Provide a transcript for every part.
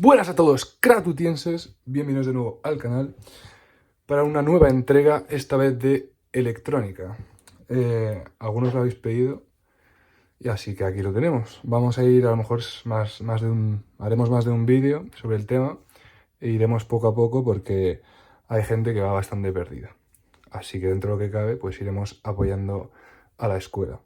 Buenas a todos, cratutienses, bienvenidos de nuevo al canal para una nueva entrega, esta vez de electrónica. Algunos lo habéis pedido y así que aquí lo tenemos. Vamos a ir, a lo mejor haremos más de un vídeo sobre el tema e iremos poco a poco porque hay gente que va bastante perdida. Así que dentro de lo que cabe, pues iremos apoyando a la escuela.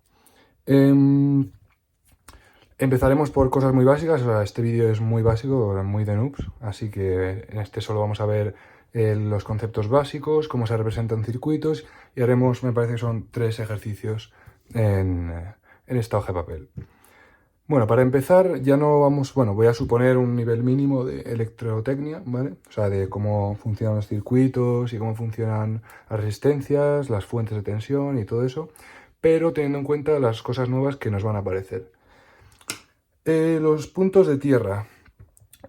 Empezaremos por cosas muy básicas, o sea, este vídeo es muy básico, muy de noobs, así que en este solo vamos a ver los conceptos básicos, cómo se representan circuitos y haremos, me parece que son 3 ejercicios en esta hoja de papel. Bueno, para empezar ya no vamos, voy a suponer un nivel mínimo de electrotecnia, ¿vale? O sea, de cómo funcionan los circuitos y cómo funcionan las resistencias, las fuentes de tensión y todo eso, pero teniendo en cuenta las cosas nuevas que nos van a aparecer. Los puntos de tierra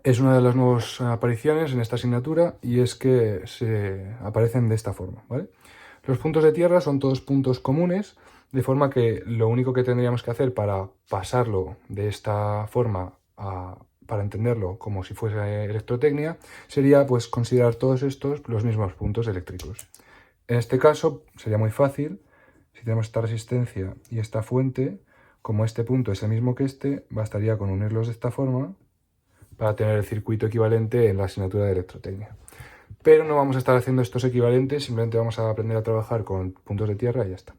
es una de las nuevas apariciones en esta asignatura y es que se aparecen de esta forma, ¿vale? Los puntos de tierra son todos puntos comunes, de forma que lo único que tendríamos que hacer para pasarlo de esta forma para entenderlo como si fuese electrotecnia sería pues considerar todos estos los mismos puntos eléctricos. En este caso sería muy fácil, si tenemos esta resistencia y esta fuente, como este punto es el mismo que este, bastaría con unirlos de esta forma para tener el circuito equivalente en la asignatura de electrotecnia. Pero no vamos a estar haciendo estos equivalentes, simplemente vamos a aprender a trabajar con puntos de tierra y ya está.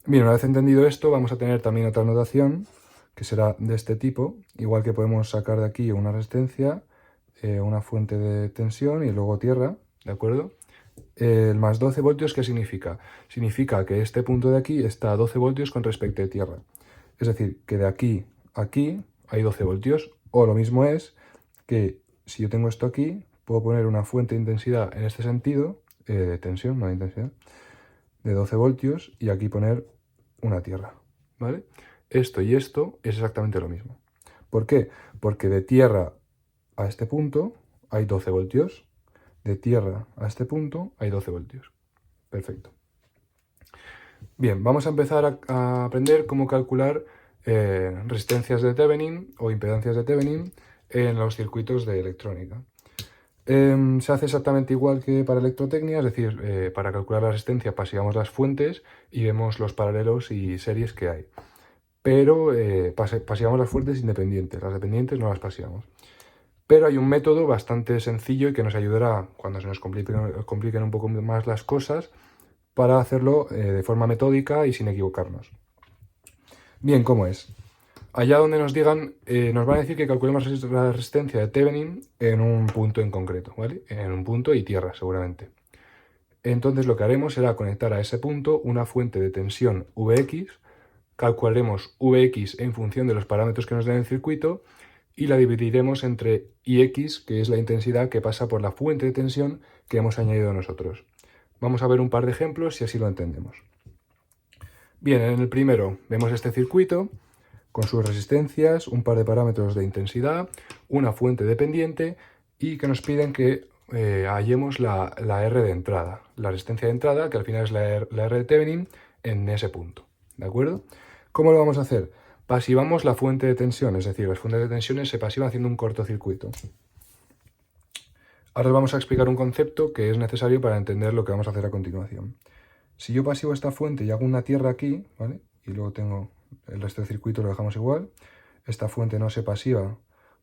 Bien, una vez entendido esto, vamos a tener también otra notación, que será de este tipo, igual que podemos sacar de aquí una resistencia, una fuente de tensión y luego tierra, ¿de acuerdo? El más 12 voltios, ¿qué significa? Significa que este punto de aquí está a 12 voltios con respecto a tierra. Es decir, que de aquí a aquí hay 12 voltios. O lo mismo es que si yo tengo esto aquí, puedo poner una fuente de intensidad en este sentido, de tensión, no de intensidad, de 12 voltios y aquí poner una tierra, ¿vale? Esto y esto es exactamente lo mismo. ¿Por qué? Porque de tierra a este punto hay 12 voltios. De tierra a este punto hay 12 voltios. Perfecto. Bien, vamos a empezar a aprender cómo calcular resistencias de Thevenin o impedancias de Thevenin en los circuitos de electrónica. Se hace exactamente igual que para electrotecnia, es decir, para calcular la resistencia pasivamos las fuentes y vemos los paralelos y series que hay. Pero pasivamos las fuentes independientes, las dependientes no las pasivamos. Pero hay un método bastante sencillo y que nos ayudará cuando se nos compliquen un poco más las cosas para hacerlo de forma metódica y sin equivocarnos. Bien, ¿cómo es? Allá donde nos digan, nos van a decir que calculemos la resistencia de Thevenin en un punto en concreto, ¿vale? En un punto y tierra, seguramente. Entonces lo que haremos será conectar a ese punto una fuente de tensión Vx, calcularemos Vx en función de los parámetros que nos den el circuito y la dividiremos entre Ix, que es la intensidad que pasa por la fuente de tensión que hemos añadido nosotros. Vamos a ver un par de ejemplos si así lo entendemos. Bien, en el primero vemos este circuito con sus resistencias, un par de parámetros de intensidad, una fuente dependiente y que nos piden que hallemos la R de entrada, la resistencia de entrada, que al final es la R de Thevenin, en ese punto. ¿De acuerdo? ¿Cómo lo vamos a hacer? Pasivamos la fuente de tensión, es decir, las fuentes de tensiones se pasivan haciendo un cortocircuito. Ahora os vamos a explicar un concepto que es necesario para entender lo que vamos a hacer a continuación. Si yo pasivo esta fuente y hago una tierra aquí, ¿vale? Y luego tengo el resto del circuito, lo dejamos igual. Esta fuente no se pasiva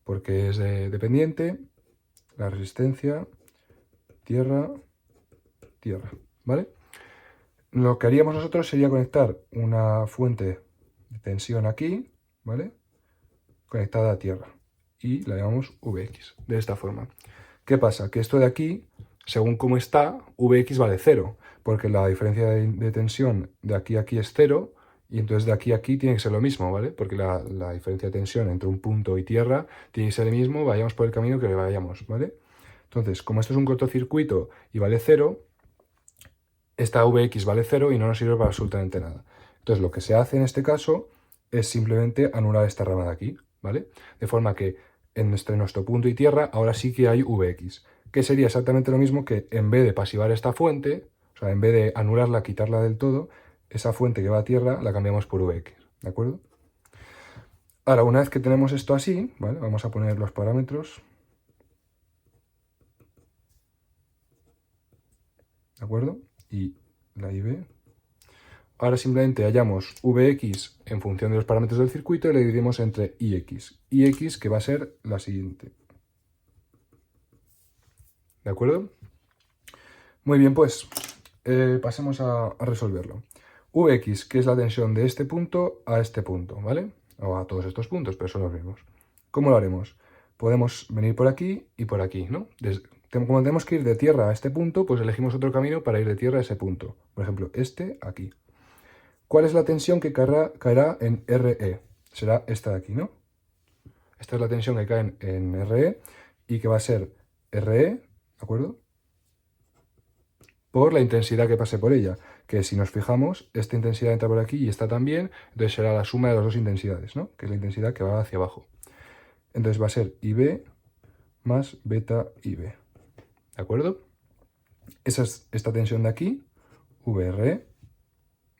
porque es dependiente. La resistencia, tierra, tierra, ¿vale? Lo que haríamos nosotros sería conectar una fuente de tensión aquí, ¿vale? Conectada a tierra. Y la llamamos Vx, de esta forma. ¿Qué pasa? Que esto de aquí, según cómo está, Vx vale 0, porque la diferencia de tensión de aquí a aquí es 0, y entonces de aquí a aquí tiene que ser lo mismo, ¿vale? Porque la diferencia de tensión entre un punto y tierra tiene que ser el mismo, vayamos por el camino que le vayamos, ¿vale? Entonces, como esto es un cortocircuito y vale 0, esta Vx vale 0 y no nos sirve para absolutamente nada. Entonces, lo que se hace en este caso es simplemente anular esta rama de aquí, ¿vale? De forma que entre nuestro punto y tierra ahora sí que hay Vx, que sería exactamente lo mismo que en vez de pasivar esta fuente, o sea, en vez de anularla, quitarla del todo, esa fuente que va a tierra la cambiamos por Vx, ¿de acuerdo? Ahora, una vez que tenemos esto así, ¿vale? Vamos a poner los parámetros. ¿De acuerdo? Y la IB. Ahora simplemente hallamos Vx en función de los parámetros del circuito y le dividimos entre Ix. Ix que va a ser la siguiente. ¿De acuerdo? Muy bien, pues pasemos a resolverlo. Vx, que es la tensión de este punto a este punto, ¿vale? O a todos estos puntos, pero son los mismos. ¿Cómo lo haremos? Podemos venir por aquí y por aquí, ¿no? Como tenemos que ir de tierra a este punto, pues elegimos otro camino para ir de tierra a ese punto. Por ejemplo, este aquí. ¿Cuál es la tensión que caerá en RE? Será esta de aquí, ¿no? Esta es la tensión que cae en RE y que va a ser RE, ¿de acuerdo? Por la intensidad que pase por ella, que si nos fijamos, esta intensidad entra por aquí y esta también, entonces será la suma de las dos intensidades, ¿no? Que es la intensidad que va hacia abajo. Entonces va a ser IB más beta IB, ¿de acuerdo? Esa es esta tensión de aquí, VRE,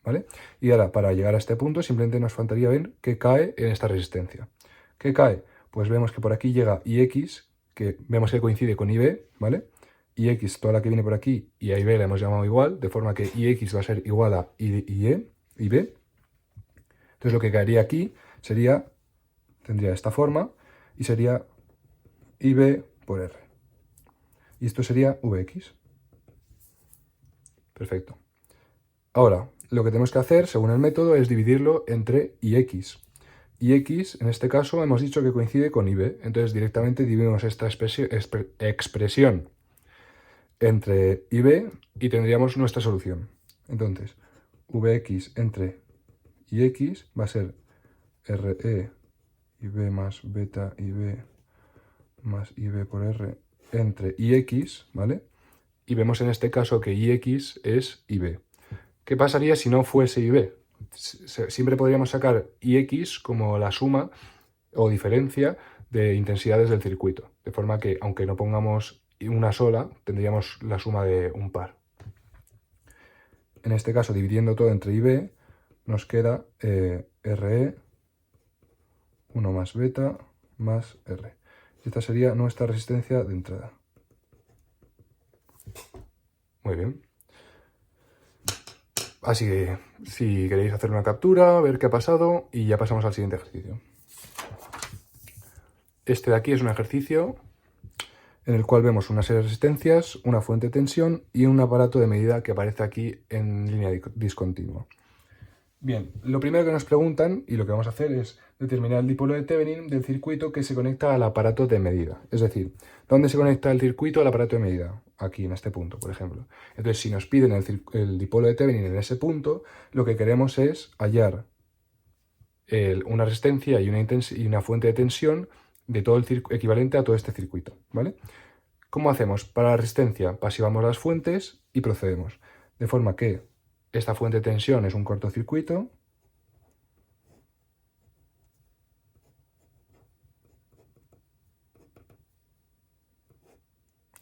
¿vale? Y ahora, para llegar a este punto, simplemente nos faltaría ver qué cae en esta resistencia. ¿Qué cae? Pues vemos que por aquí llega Ix, que vemos que coincide con IB, ¿vale? Ix, toda la que viene por aquí, y a IB la hemos llamado igual, de forma que Ix va a ser igual a IB. Entonces lo que caería aquí tendría esta forma, y sería IB por R. Y esto sería Vx. Perfecto. Ahora, lo que tenemos que hacer, según el método, es dividirlo entre Ix. Ix, en este caso, hemos dicho que coincide con IB. Entonces, directamente dividimos esta expresión entre IB y tendríamos nuestra solución. Entonces, Vx entre Ix va a ser RE IB más beta IB más IB por R entre Ix, ¿vale? Y vemos en este caso que Ix es IB. ¿Qué pasaría si no fuese IB? Siempre podríamos sacar Ix como la suma o diferencia de intensidades del circuito. De forma que, aunque no pongamos una sola, tendríamos la suma de un par. En este caso, dividiendo todo entre IB, nos queda RE, 1 más beta, más R. Esta sería nuestra resistencia de entrada. Muy bien. Así que, si queréis hacer una captura, ver qué ha pasado, y ya pasamos al siguiente ejercicio. Este de aquí es un ejercicio en el cual vemos una serie de resistencias, una fuente de tensión y un aparato de medida que aparece aquí en línea discontinua. Bien, lo primero que nos preguntan, y lo que vamos a hacer es determinar el dipolo de Thevenin del circuito que se conecta al aparato de medida. Es decir, ¿dónde se conecta el circuito al aparato de medida? Aquí, en este punto, por ejemplo. Entonces, si nos piden el dipolo de Thevenin en ese punto, lo que queremos es hallar una resistencia y una fuente de tensión de todo el equivalente a todo este circuito, ¿vale? ¿Cómo hacemos? Para la resistencia, pasivamos las fuentes y procedemos. De forma que esta fuente de tensión es un cortocircuito.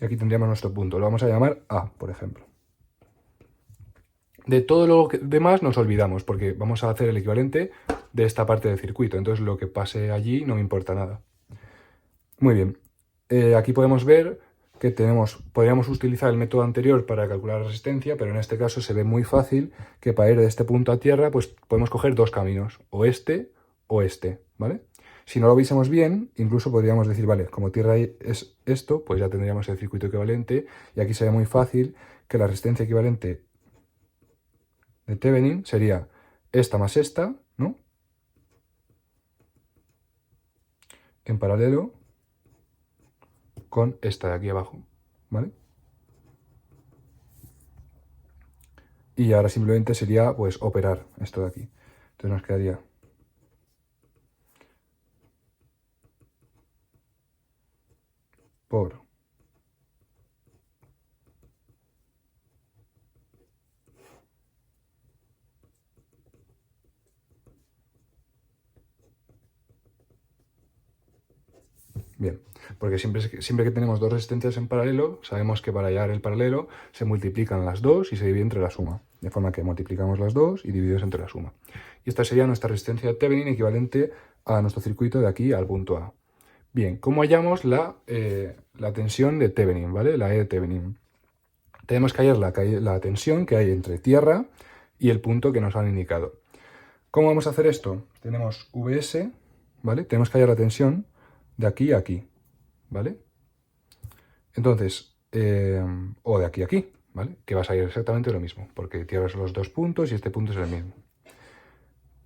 Y aquí tendríamos nuestro punto. Lo vamos a llamar A, por ejemplo. De todo lo demás nos olvidamos, porque vamos a hacer el equivalente de esta parte del circuito. Entonces lo que pase allí no me importa nada. Muy bien. Aquí podemos ver que podríamos utilizar el método anterior para calcular la resistencia, pero en este caso se ve muy fácil que para ir de este punto a tierra, pues podemos coger dos caminos, o este, ¿vale? Si no lo viésemos bien, incluso podríamos decir, vale, como tierra es esto, pues ya tendríamos el circuito equivalente, y aquí sería muy fácil que la resistencia equivalente de Thevenin sería esta más esta, ¿no? En paralelo con esta de aquí abajo, ¿vale? Y ahora simplemente sería, pues, operar esto de aquí. Entonces nos quedaría por bien, porque siempre que tenemos dos resistencias en paralelo, sabemos que para hallar el paralelo se multiplican las dos y se divide entre la suma. De forma que multiplicamos las dos y divididos entre la suma. Y esta sería nuestra resistencia de Thevenin equivalente a nuestro circuito de aquí al punto A. Bien, ¿cómo hallamos la tensión de Thevenin, ¿vale? La E de Thevenin. Tenemos que hallar la tensión que hay entre tierra y el punto que nos han indicado. ¿Cómo vamos a hacer esto? Tenemos Vs, ¿vale? Tenemos que hallar la tensión de aquí a aquí, ¿vale? Entonces, o de aquí a aquí, ¿vale? Que va a salir exactamente lo mismo, porque tierra son los dos puntos y este punto es el mismo.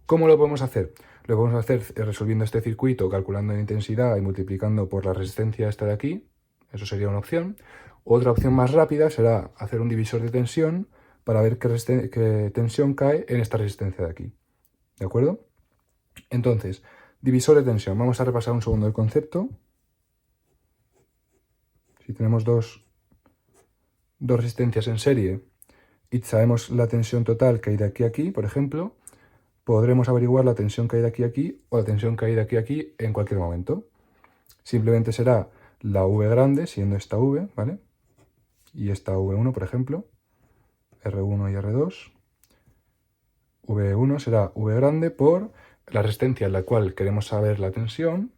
¿Cómo lo podemos hacer? Lo podemos hacer resolviendo este circuito, calculando la intensidad y multiplicando por la resistencia esta de aquí. Eso sería una opción. Otra opción más rápida será hacer un divisor de tensión para ver qué tensión cae en esta resistencia de aquí. ¿De acuerdo? Entonces, divisor de tensión. Vamos a repasar un segundo el concepto. Si tenemos dos resistencias en serie y sabemos la tensión total que hay de aquí a aquí, por ejemplo, podremos averiguar la tensión que hay de aquí a aquí o la tensión que hay de aquí a aquí en cualquier momento. Simplemente será la V grande, siendo esta V, ¿vale? Y esta V1, por ejemplo, R1 y R2. V1 será V grande por la resistencia en la cual queremos saber la tensión,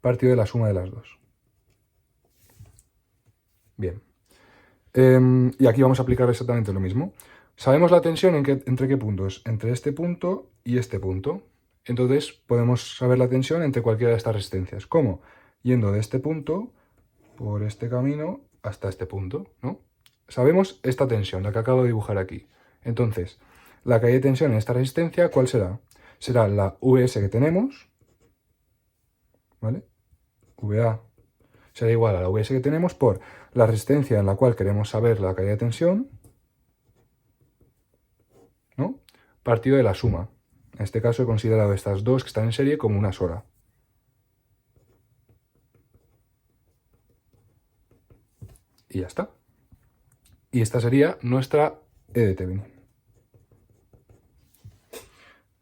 partido de la suma de las dos. Bien. Y aquí vamos a aplicar exactamente lo mismo. Sabemos la tensión entre qué puntos, entre este punto y este punto. Entonces podemos saber la tensión entre cualquiera de estas resistencias. ¿Cómo? Yendo de este punto por este camino hasta este punto, ¿no? Sabemos esta tensión, la que acabo de dibujar aquí. Entonces, la que hay de tensión en esta resistencia, ¿cuál será? Será la Vs que tenemos, ¿vale? Va será igual a la Vs que tenemos por la resistencia en la cual queremos saber la caída de tensión, ¿no? Partido de la suma. En este caso he considerado estas dos que están en serie como una sola. Y ya está. Y esta sería nuestra E de Thevenin.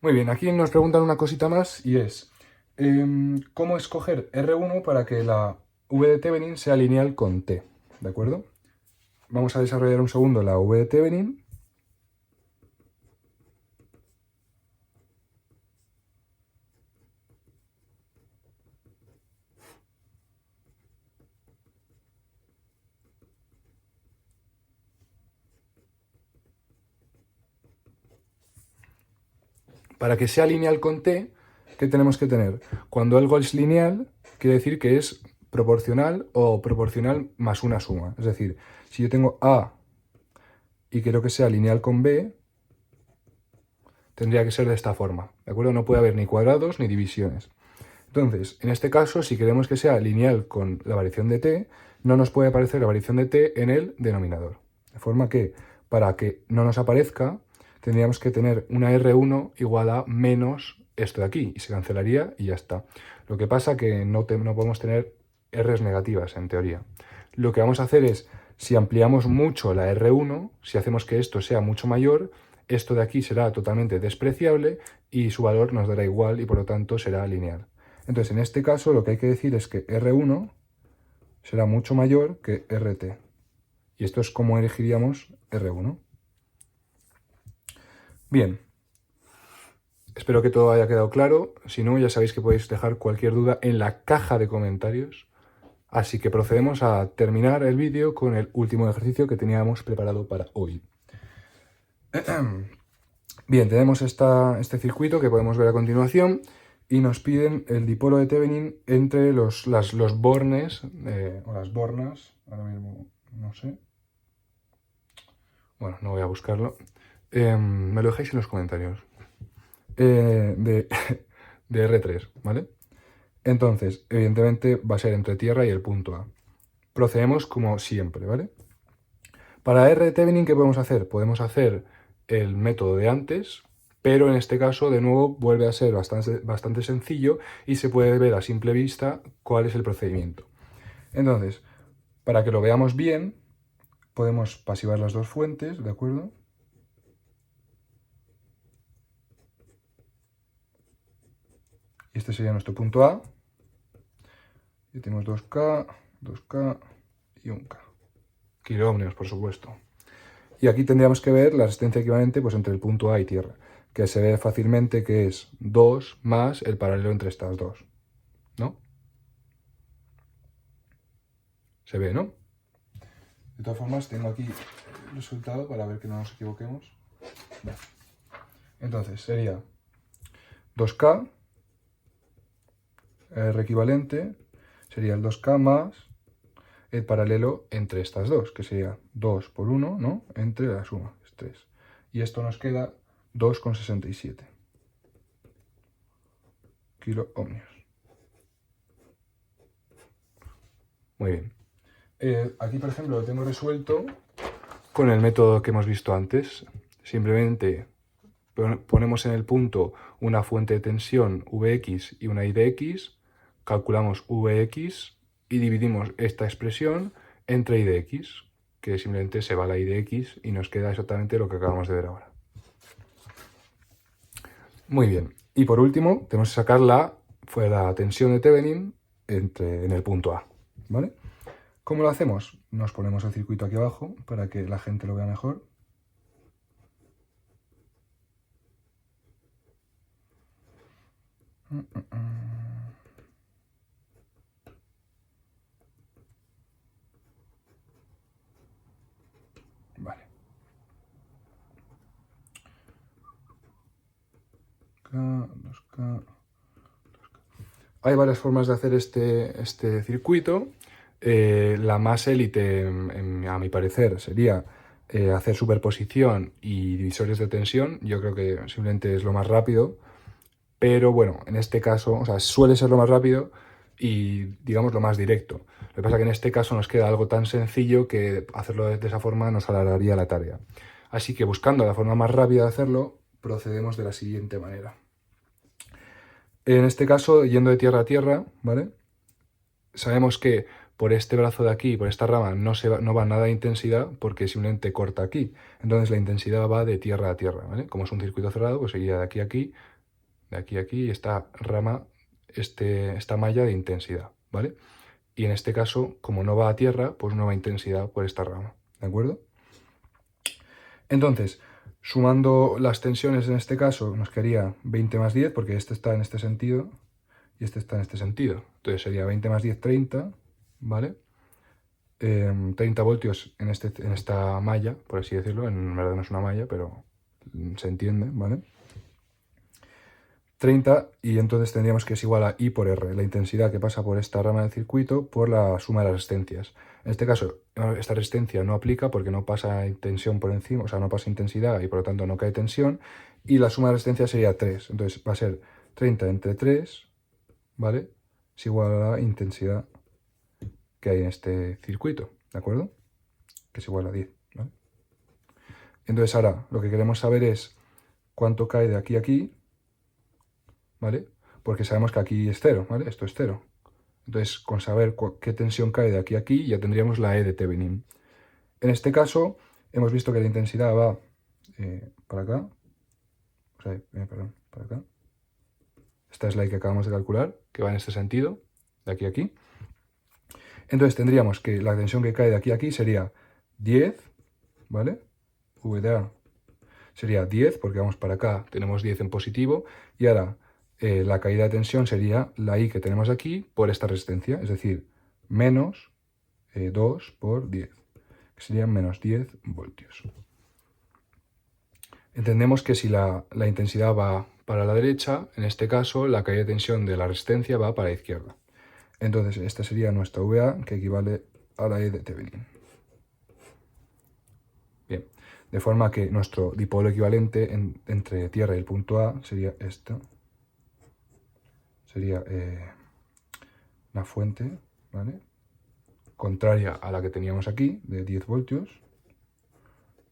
Muy bien, aquí nos preguntan una cosita más y es ¿cómo escoger R1 para que la V de Thevenin sea lineal con T? ¿De acuerdo? Vamos a desarrollar un segundo la V de Thevenin. Para que sea lineal con T, ¿qué tenemos que tener? Cuando algo es lineal, quiere decir que es proporcional o proporcional más una suma. Es decir, si yo tengo A y quiero que sea lineal con B, tendría que ser de esta forma, ¿de acuerdo? No puede haber ni cuadrados ni divisiones. Entonces, en este caso, si queremos que sea lineal con la variación de t, no nos puede aparecer la variación de t en el denominador. De forma que, para que no nos aparezca, tendríamos que tener una R1 igual a menos esto de aquí, y se cancelaría y ya está. Lo que pasa que no podemos tener R's negativas, en teoría. Lo que vamos a hacer es, si ampliamos mucho la R1, si hacemos que esto sea mucho mayor, esto de aquí será totalmente despreciable y su valor nos dará igual y por lo tanto será lineal. Entonces, en este caso, lo que hay que decir es que R1 será mucho mayor que RT. Y esto es como elegiríamos R1. Bien. Espero que todo haya quedado claro. Si no, ya sabéis que podéis dejar cualquier duda en la caja de comentarios. Así que procedemos a terminar el vídeo con el último ejercicio que teníamos preparado para hoy. Bien, tenemos este circuito que podemos ver a continuación. Y nos piden el dipolo de Thevenin entre los bornes, o las bornas, ahora mismo no sé. Bueno, no voy a buscarlo. Me lo dejáis en los comentarios. De R3, ¿vale? Entonces, evidentemente va a ser entre tierra y el punto A. Procedemos como siempre, ¿vale? Para R de Thevenin, ¿qué podemos hacer? Podemos hacer el método de antes, pero en este caso, de nuevo, vuelve a ser bastante sencillo y se puede ver a simple vista cuál es el procedimiento. Entonces, para que lo veamos bien, podemos pasivar las dos fuentes, ¿de acuerdo? Y este sería nuestro punto A. Y tenemos 2K, 2K y 1K. Kiloohmios, por supuesto. Y aquí tendríamos que ver la resistencia equivalente pues, entre el punto A y tierra, que se ve fácilmente que es 2 más el paralelo entre estas dos, ¿no? Se ve, ¿no? De todas formas, tengo aquí el resultado para ver que no nos equivoquemos. Vale. Entonces, sería 2K, R equivalente, sería el 2K más el paralelo entre estas dos, que sería 2 por 1, ¿no? Entre la suma, es 3. Y esto nos queda 2,67 kilo ohmios. Muy bien. Aquí, por ejemplo, lo tengo resuelto con el método que hemos visto antes. Simplemente ponemos en el punto una fuente de tensión Vx y una I de x, calculamos Vx y dividimos esta expresión entre I de x, que simplemente se va la I de x y nos queda exactamente lo que acabamos de ver ahora. Muy bien. Y por último, tenemos que sacar la tensión de Thevenin en el punto A, ¿vale? ¿Cómo lo hacemos? Nos ponemos el circuito aquí abajo para que la gente lo vea mejor. Vale. K, 2K. Hay varias formas de hacer este circuito. La más élite, a mi parecer, sería hacer superposición y divisores de tensión. Yo creo que simplemente es lo más rápido. Pero bueno, en este caso, o sea, suele ser lo más rápido y, digamos, lo más directo. Lo que pasa es que en este caso nos queda algo tan sencillo que hacerlo de esa forma nos alargaría la tarea. Así que buscando la forma más rápida de hacerlo, procedemos de la siguiente manera. En este caso, yendo de tierra a tierra, ¿vale? Sabemos que por este brazo de aquí, por esta rama, no va nada de intensidad porque simplemente corta aquí. Entonces la intensidad va de tierra a tierra, ¿vale? Como es un circuito cerrado, pues sería de aquí a aquí, de aquí a aquí, esta rama, esta malla de intensidad, ¿vale? Y en este caso, como no va a tierra, pues no va intensidad por esta rama, ¿de acuerdo? Entonces, sumando las tensiones en este caso, nos quedaría 20 más 10, porque este está en este sentido y este está en este sentido. Entonces sería 20 más 10, 30, ¿vale? 30 voltios en esta malla, por así decirlo. En verdad no es una malla, pero se entiende, ¿vale? 30, y entonces tendríamos que es igual a I por R, la intensidad que pasa por esta rama del circuito por la suma de las resistencias. En este caso, esta resistencia no aplica porque no pasa tensión por encima, o sea, no pasa intensidad y por lo tanto no cae tensión, y la suma de resistencias sería 3. Entonces va a ser 30 entre 3, ¿vale? Es igual a la intensidad que hay en este circuito, ¿de acuerdo? Que es igual a 10, ¿vale? Entonces ahora lo que queremos saber es cuánto cae de aquí a aquí, ¿vale? Porque sabemos que aquí es 0, ¿vale? Esto es 0. Entonces, con saber qué tensión cae de aquí a aquí, ya tendríamos la E de Thevenin. En este caso, hemos visto que la intensidad va para acá. O sea, perdón, para acá. Esta es la I que acabamos de calcular, que va en este sentido, de aquí a aquí. Entonces tendríamos que la tensión que cae de aquí a aquí sería 10, ¿vale? V de A sería 10, porque vamos para acá, tenemos 10 en positivo, y ahora la caída de tensión sería la I que tenemos aquí por esta resistencia, es decir, menos 2 por 10, que serían menos 10 voltios. Entendemos que si la intensidad va para la derecha, en este caso la caída de tensión de la resistencia va para la izquierda. Entonces esta sería nuestra VA, que equivale a la E de Thevenin. Bien, de forma que nuestro dipolo equivalente entre tierra y el punto A sería esto. Sería una fuente, ¿vale? Contraria a la que teníamos aquí, de 10 voltios,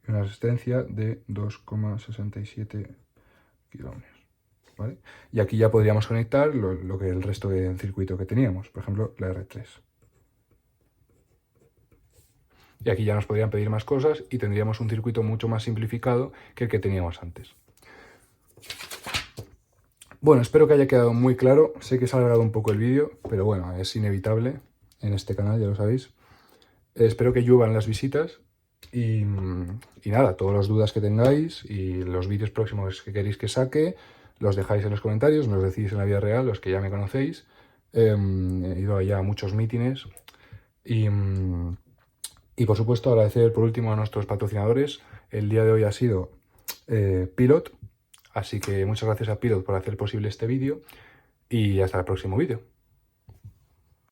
y una resistencia de 2,67 kiloohmios, ¿vale? Y aquí ya podríamos conectar lo que el resto del circuito que teníamos, por ejemplo, la R3. Y aquí ya nos podrían pedir más cosas y tendríamos un circuito mucho más simplificado que el que teníamos antes. Bueno, espero que haya quedado muy claro. Sé que se ha alargado un poco el vídeo, pero bueno, es inevitable en este canal, ya lo sabéis. Espero que lluevan las visitas Y, y nada, todas las dudas que tengáis y los vídeos próximos que queréis que saque, los dejáis en los comentarios, me los decís en la vida real, los que ya me conocéis. He ido ya a muchos mítines y por supuesto agradecer por último a nuestros patrocinadores. El día de hoy ha sido Pilot, así que muchas gracias a Pilot por hacer posible este vídeo y hasta el próximo vídeo.